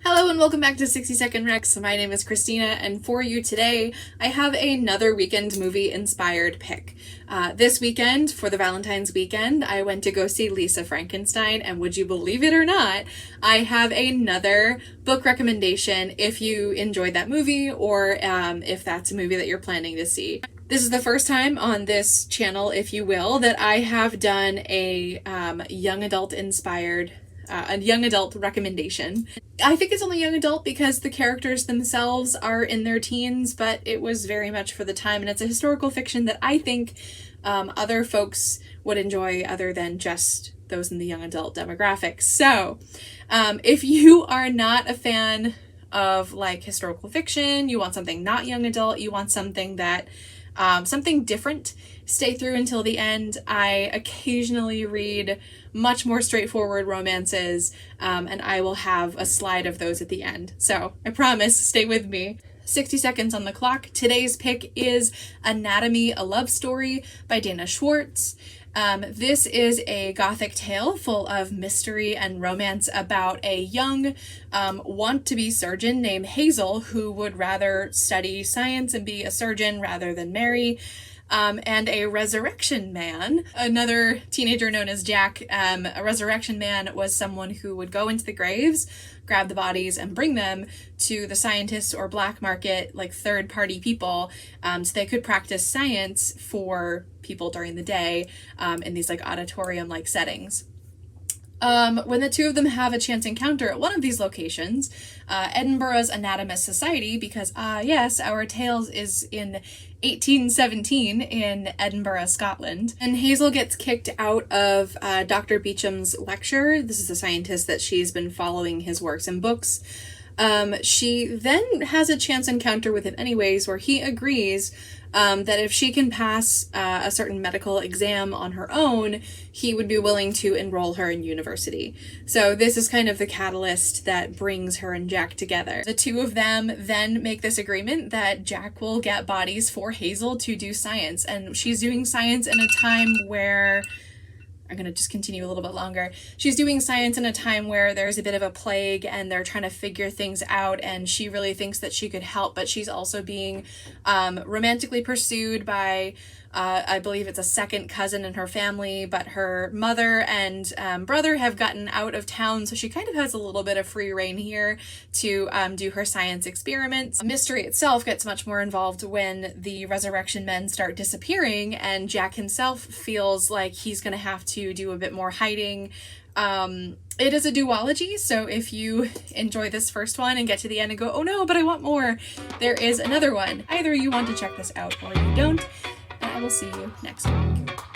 Hello and welcome back to 60 Second Rex. My name is Christina, and for you today, I have another weekend movie inspired pick. This weekend, for the Valentine's weekend, I went to go see Lisa Frankenstein, and would you believe it or not, I have another book recommendation if you enjoyed that movie or if that's a movie that you're planning to see. This is the first time on this channel, if you will, that I have done a young adult recommendation. I think it's only young adult because the characters themselves are in their teens, but it was very much for the time, and it's a historical fiction that I think other folks would enjoy other than just those in the young adult demographic. So if you are not a fan of like historical fiction, you want something not young adult, you want something that something different, stay through until the end. I occasionally read much more straightforward romances, and I will have a slide of those at the end. So I promise, stay with me. 60 seconds on the clock. Today's pick is Anatomy, a Love Story by Dana Schwartz. This is a gothic tale full of mystery and romance about a young want-to-be surgeon named Hazel who would rather study science and be a surgeon rather than marry. And a resurrection man, another teenager known as Jack. A resurrection man was someone who would go into the graves, grab the bodies, and bring them to the scientists or black market, like third-party people, so they could practice science for people during the day in these like auditorium-like settings. When the two of them have a chance encounter at one of these locations, Edinburgh's Anatomist Society, because yes, our tales is in 1817 in Edinburgh, Scotland, and Hazel gets kicked out of Dr. Beecham's lecture. This is a scientist that she's been following his works and books. She then has a chance encounter with him anyways, where he agrees that if she can pass a certain medical exam on her own, he would be willing to enroll her in university. So this is kind of the catalyst that brings her and Jack together. The two of them then make this agreement that Jack will get bodies for Hazel to do science, and she's doing science in a time where I'm going to just continue a little bit longer. She's doing science in a time where there's a bit of a plague and they're trying to figure things out, and she really thinks that she could help, but she's also being romantically pursued by, I believe it's a second cousin in her family, but her mother and brother have gotten out of town, so she kind of has a little bit of free reign here to do her science experiments. Mystery itself gets much more involved when the resurrection men start disappearing, and Jack himself feels like he's going to have to do a bit more hiding. It is a duology, so if you enjoy this first one and get to the end and go, oh no, but I want more, there is another one. Either you want to check this out or you don't, and I will see you next week.